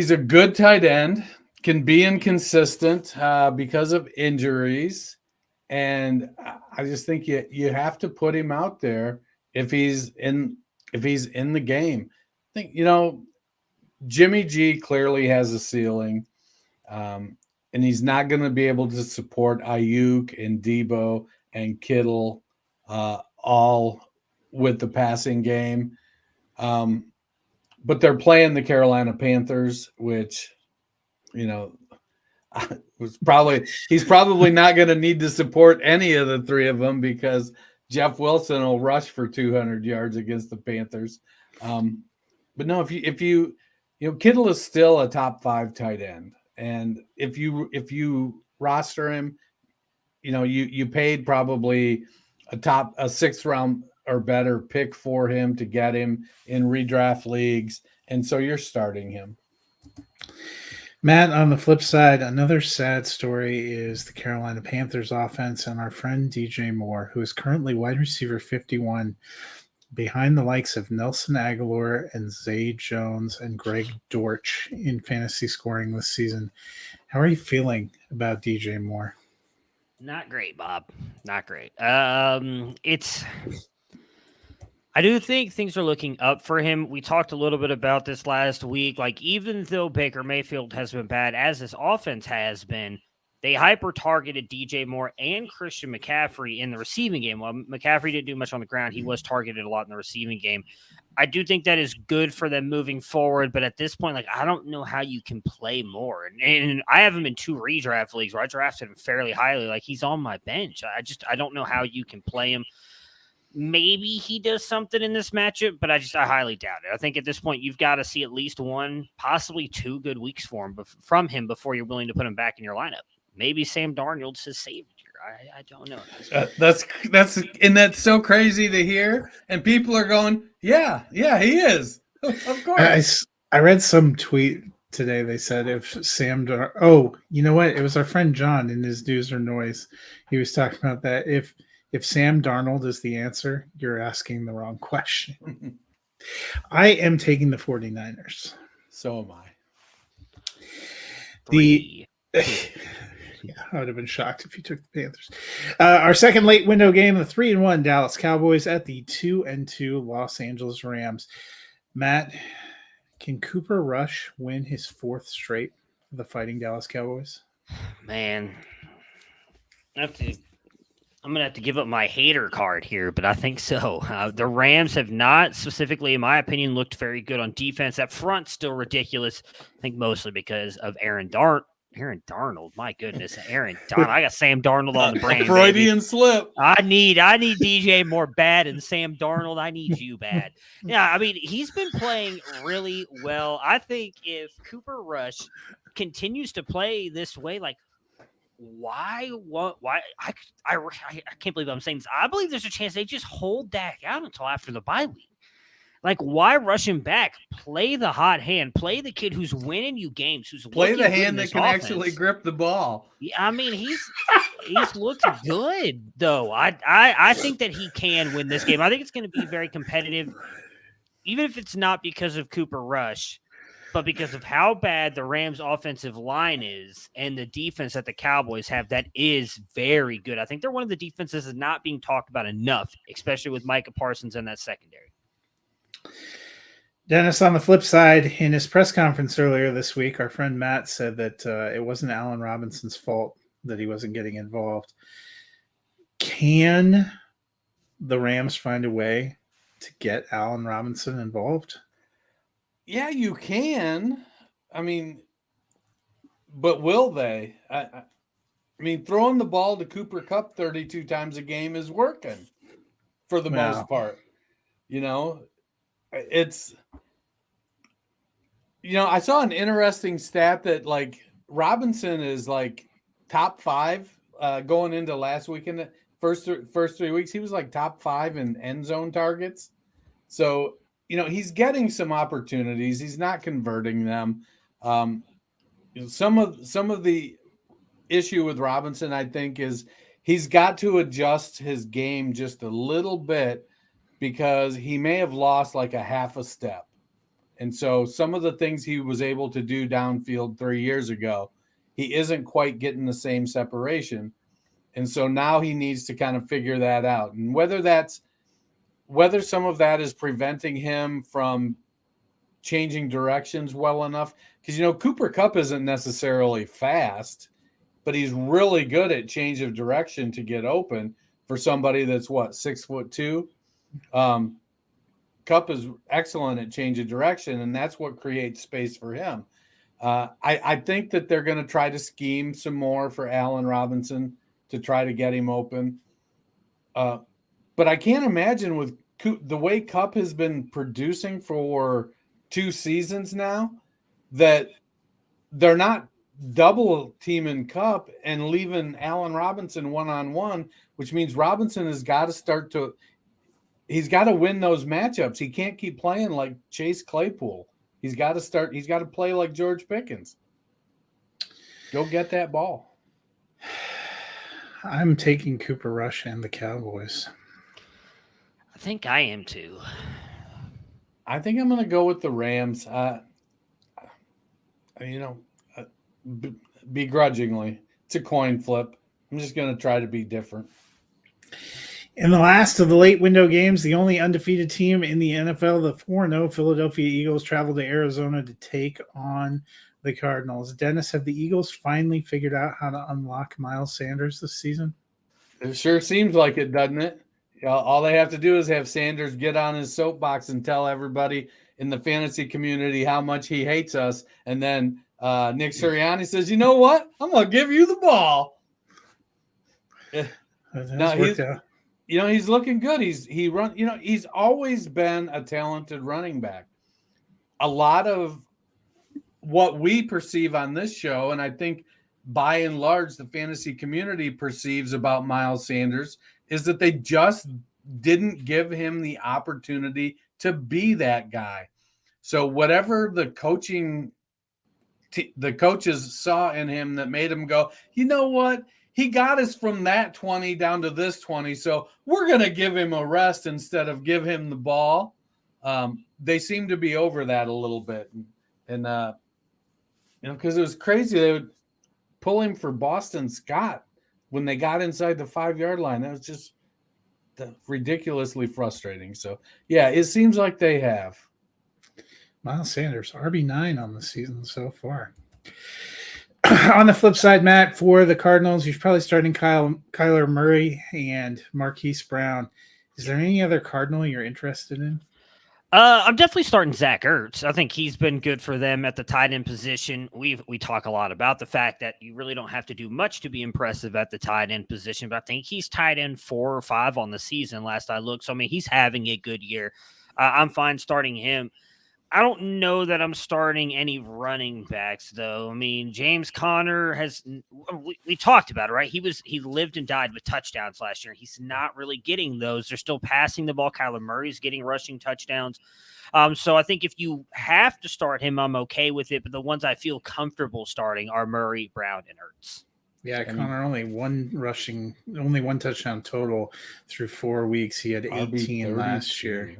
a good tight end, can be inconsistent because of injuries, and I just think you have to put him out there if he's in the game. I think Jimmy G clearly has a ceiling, and he's not going to be able to support Ayuk and Debo and Kittle all with the passing game. But they're playing the Carolina Panthers, which, he's probably not going to need to support any of the 3 of them because Jeff Wilson will rush for 200 yards against the Panthers. But no, if you Kittle is still a top 5 tight end. And if you roster him, you paid probably a 6th round or better pick for him to get him in redraft leagues. And so you're starting him. Matt, on the flip side, another sad story is the Carolina Panthers offense and our friend DJ Moore, who is currently wide receiver 51 behind the likes of Nelson Aguilar and Zay Jones and Greg Dortch in fantasy scoring this season. How are you feeling about DJ Moore? Not great, Bob. Not great. I do think things are looking up for him. We talked a little bit about this last week. Like, even though Baker Mayfield has been bad, as this offense has been, They hyper-targeted DJ Moore and Christian McCaffrey in the receiving game. While McCaffrey didn't do much on the ground, he was targeted a lot in the receiving game. I do think that is good for them moving forward, but at this point, like, I don't know how you can play more. And I have him in 2 redraft leagues where I drafted him fairly highly. Like, he's on my bench. I don't know how you can play him. Maybe he does something in this matchup, but I highly doubt it. I think at this point, you've got to see at least 1, possibly 2 good weeks from him before you're willing to put him back in your lineup. Maybe Sam Darnold's his savior. I don't know. That's so crazy to hear. And people are going, yeah, he is. Of course. I read some tweet today. They said if Sam you know what? It was our friend John in his News or Noise. He was talking about that. If Sam Darnold is the answer, you're asking the wrong question. I am taking the 49ers. So am I. Yeah, I would have been shocked if you took the Panthers. Our second late window game, the 3-1 Dallas Cowboys at the 2-2 Los Angeles Rams. Matt, can Cooper Rush win his 4th straight for the Fighting Dallas Cowboys? Man, I'm going to have to give up my hater card here, but I think so. The Rams have not, specifically, in my opinion, looked very good on defense. That front's still ridiculous, I think mostly because of Aaron Darnold, my goodness, Aaron Darnold. I got Sam Darnold on the brain. Freudian slip. I need DJ more bad than Sam Darnold. I need you bad. Yeah, I mean, he's been playing really well. I think if Cooper Rush continues to play this way, like, why I can't believe I'm saying this. I believe there's a chance they just hold Dak out until after the bye week. Like, why rush him back? Play the hot hand. Play the kid who's winning you games. Who's play the hand that can offense. Actually grip the ball. Yeah, I mean, he's looked good though. I think that he can win this game. I think it's going to be very competitive, even if it's not because of Cooper Rush, but because of how bad the Rams' offensive line is and the defense that the Cowboys have. That is very good. I think they're one of the defenses that's not being talked about enough, especially with Micah Parsons in that secondary. Dennis, on the flip side, in his press conference earlier this week, our friend Matt said that it wasn't Allen Robinson's fault that he wasn't getting involved. Can the Rams find a way to get Allen Robinson involved? Yeah, you can. I mean, but will they? I mean, throwing the ball to Cooper Kupp 32 times a game is working for the most part. You know, I saw an interesting stat that, like, Robinson is like top 5 going into last weekend. First 3 weeks, he was like top 5 in end zone targets. So, you know, he's getting some opportunities. He's not converting them. Some of the issue with Robinson, I think, is he's got to adjust his game just a little bit, because he may have lost like a half a step. And so some of the things he was able to do downfield 3 years ago, he isn't quite getting the same separation. And so now he needs to kind of figure that out. And whether some of that is preventing him from changing directions well enough, because, you know, Cooper Kupp isn't necessarily fast, but he's really good at change of direction to get open for somebody that's 6'2". Kupp is excellent at change of direction, and that's what creates space for him. I think that they're going to try to scheme some more for Allen Robinson to try to get him open. But I can't imagine with the way Kupp has been producing for 2 seasons now that they're not double teaming Kupp and leaving Allen Robinson one-on-one, which means Robinson has got to he's got to win those matchups. He can't keep playing like Chase Claypool. He's got to play like George Pickens. Go get that ball. I'm taking Cooper Rush and the Cowboys. I think I am too. I think I'm going to go with the Rams. Begrudgingly. It's a coin flip. I'm just going to try to be different. In the last of the late window games, the only undefeated team in the NFL, the 4-0 Philadelphia Eagles, traveled to Arizona to take on the Cardinals. Dennis, have the Eagles finally figured out how to unlock Miles Sanders this season? It sure seems like it, doesn't it? All they have to do is have Sanders get on his soapbox and tell everybody in the fantasy community how much he hates us. And then Nick Sirianni says, you know what? I'm going to give you the ball. He's looking good. He's always been a talented running back. A lot of what we perceive on this show, and I think by and large the fantasy community perceives about Miles Sanders, is that they just didn't give him the opportunity to be that guy. So whatever the coaches saw in him that made him go, you know what? He got us from that 20 down to this 20, so we're going to give him a rest instead of give him the ball. They seem to be over that a little bit. And because it was crazy. They would pull him for Boston Scott when they got inside the 5-yard line. That was just ridiculously frustrating. So, yeah, it seems like they have. Miles Sanders, RB9 on the season so far. On the flip side, Matt, for the Cardinals, you're probably starting Kyler Murray and Marquise Brown. Is there any other Cardinal you're interested in? I'm definitely starting Zach Ertz. I think he's been good for them at the tight end position. We talk a lot about the fact that you really don't have to do much to be impressive at the tight end position, but I think he's tight end 4 or 5 on the season last I looked. So, I mean, he's having a good year. I'm fine starting him. I don't know that I'm starting any running backs, though. I mean, James Conner we talked about it, right? He lived and died with touchdowns last year. He's not really getting those. They're still passing the ball. Kyler Murray's getting rushing touchdowns. So I think if you have to start him, I'm okay with it. But the ones I feel comfortable starting are Murray, Brown, and Ertz. Yeah, Conner only one touchdown total through 4 weeks. He had 18 last year.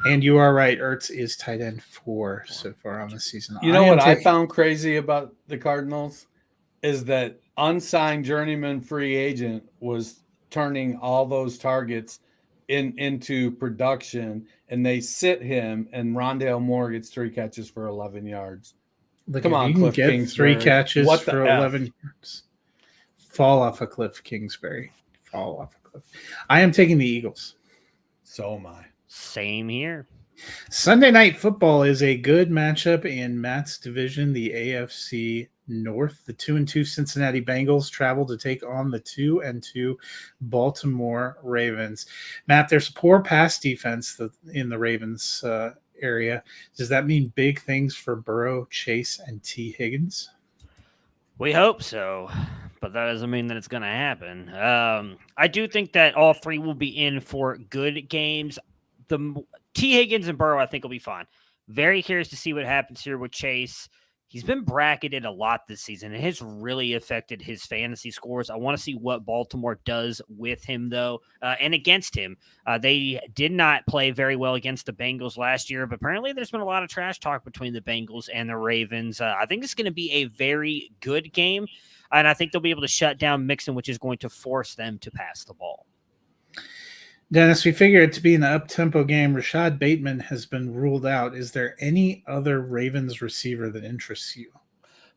And you are right. Ertz is tight end 4 so far on the season. You know what I found crazy about the Cardinals is that unsigned journeyman free agent was turning all those targets into production, and they sit him, and Rondale Moore gets 3 catches for 11 yards. Come on, Cliff Kingsbury. 3 catches for 11 yards. Fall off a cliff, Kingsbury. Fall off a cliff. I am taking the Eagles. So am I. Same here. Sunday Night Football is a good matchup in Matt's division, the AFC North. The 2-2 Cincinnati Bengals travel to take on the 2-2 Baltimore Ravens. Matt, there's a poor pass defense in the Ravens area. Does that mean big things for Burrow, Chase, and T. Higgins? We hope so, but that doesn't mean that it's going to happen. I do think that all 3 will be in for good games. The T. Higgins and Burrow, I think, will be fine. Very curious to see what happens here with Chase. He's been bracketed a lot this season. It has really affected his fantasy scores. I want to see what Baltimore does with him, though, and against him. They did not play very well against the Bengals last year, but apparently there's been a lot of trash talk between the Bengals and the Ravens. I think it's going to be a very good game, and I think they'll be able to shut down Mixon, which is going to force them to pass the ball. Dennis, we figure it to be an up-tempo game. Rashad Bateman has been ruled out. Is there any other Ravens receiver that interests you?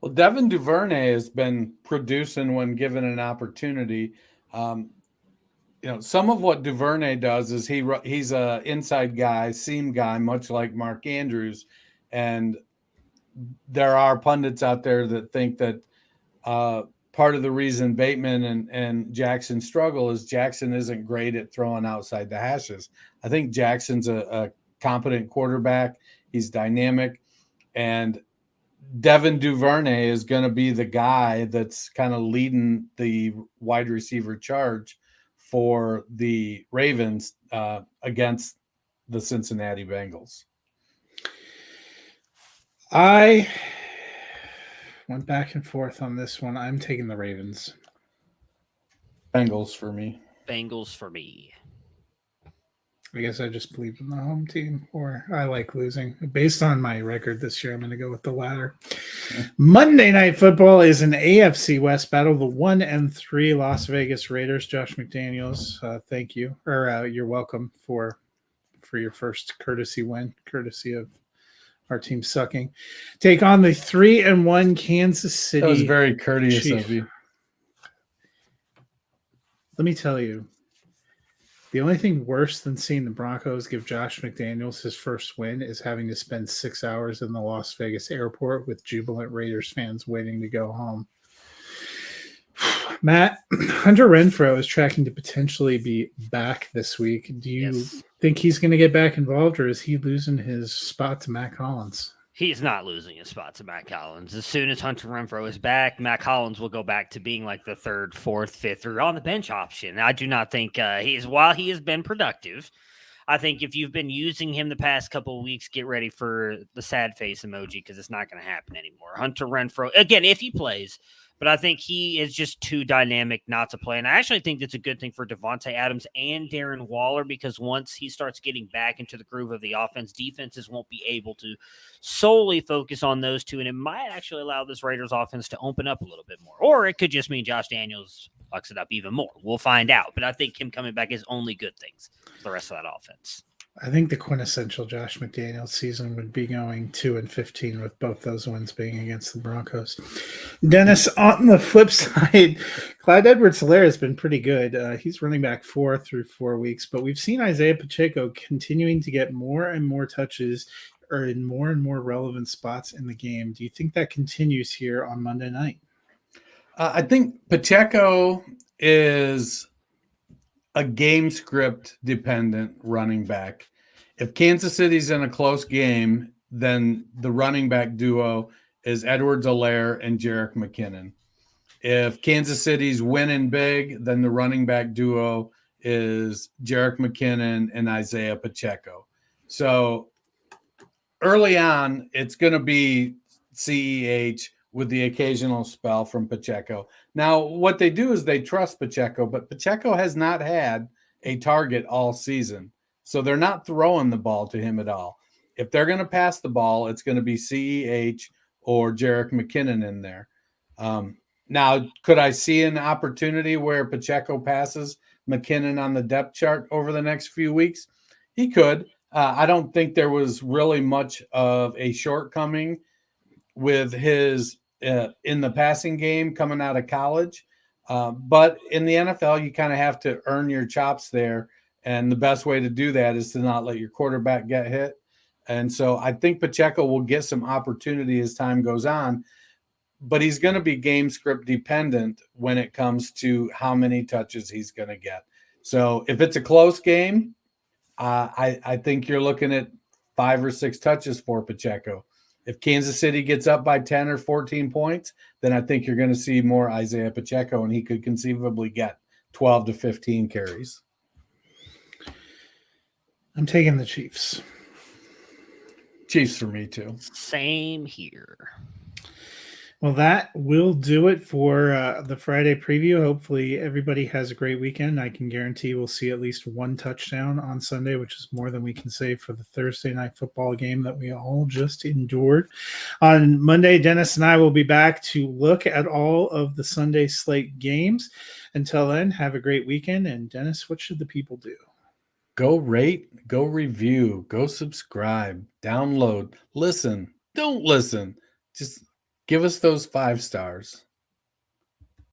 Well, Devin Duvernay has been producing when given an opportunity. Some of what Duvernay does is he's a inside guy, seam guy, much like Mark Andrews. And there are pundits out there that think that part of the reason Bateman and Jackson struggle is Jackson isn't great at throwing outside the hashes. I think Jackson's a competent quarterback. He's dynamic. And Devin Duvernay is going to be the guy that's kind of leading the wide receiver charge for the Ravens against the Cincinnati Bengals. I went back and forth on this one. I'm taking the Ravens. Bengals for me. Bengals for me. I guess I just believe in the home team, or I like losing. Based on my record this year, I'm going to go with the latter. Monday Night Football is an AFC West battle. The 1-3 Las Vegas Raiders. Josh McDaniels, thank you. Or you're welcome for your first courtesy win, courtesy of our team sucking, take on the 3-1 Kansas City. That was very courteous Chief. of you. Let me tell you, the only thing worse than seeing the Broncos give Josh McDaniels his first win is having to spend 6 hours in the Las Vegas airport with jubilant Raiders fans waiting to go home. Matt, Hunter Renfrow is tracking to potentially be back this week. Do you think he's going to get back involved, or is he losing his spot to Matt Collins? He's not losing his spot to Matt Collins. As soon as Hunter Renfrow is back, Matt Collins will go back to being like the third, fourth, fifth, or on the bench option. I do not think while he has been productive, I think if you've been using him the past couple of weeks, get ready for the sad face emoji because it's not going to happen anymore. Hunter Renfrow, again, if he plays, but I think he is just too dynamic not to play. And I actually think that's a good thing for Devontae Adams and Darren Waller because once he starts getting back into the groove of the offense, defenses won't be able to solely focus on those two. And it might actually allow this Raiders offense to open up a little bit more. Or it could just mean Josh Daniels fucks it up even more. We'll find out. But I think him coming back is only good things for the rest of that offense. I think the quintessential Josh McDaniels season would be going 2-15 with both those wins being against the Broncos. Dennis, on the flip side, Clyde Edwards-Helaire has been pretty good. He's running back 4 through 4 weeks, but we've seen Isaiah Pacheco continuing to get more and more touches or in more and more relevant spots in the game. Do you think that continues here on Monday night? I think Pacheco is a game script dependent running back. If Kansas City's in a close game, then the running back duo is Edwards-Helaire and Jerick McKinnon. If Kansas City's winning big, then the running back duo is Jerick McKinnon and Isaiah Pacheco. So early on, it's going to be CEH with the occasional spell from Pacheco. Now, what they do is they trust Pacheco, but Pacheco has not had a target all season. So they're not throwing the ball to him at all. If they're going to pass the ball, it's going to be CEH or Jerick McKinnon in there. Now, could I see an opportunity where Pacheco passes McKinnon on the depth chart over the next few weeks? He could. I don't think there was really much of a shortcoming with his in the passing game coming out of college. But in the NFL, you kind of have to earn your chops there. And the best way to do that is to not let your quarterback get hit. And so I think Pacheco will get some opportunity as time goes on, but he's going to be game script dependent when it comes to how many touches he's going to get. So if it's a close game, I think you're looking at 5 or 6 touches for Pacheco. If Kansas City gets up by 10 or 14 points, then I think you're going to see more Isaiah Pacheco, and he could conceivably get 12 to 15 carries. I'm taking the Chiefs. Chiefs for me too. Same here. Well, that will do it for the Friday preview. Hopefully everybody has a great weekend. I can guarantee we'll see at least one touchdown on Sunday, which is more than we can say for the Thursday night football game that we all just endured. On Monday, Dennis and I will be back to look at all of the Sunday slate games. Until then, have a great weekend. And Dennis, what should the people do? Go rate, go review, go subscribe, download, listen, don't listen. Just give us those 5 stars.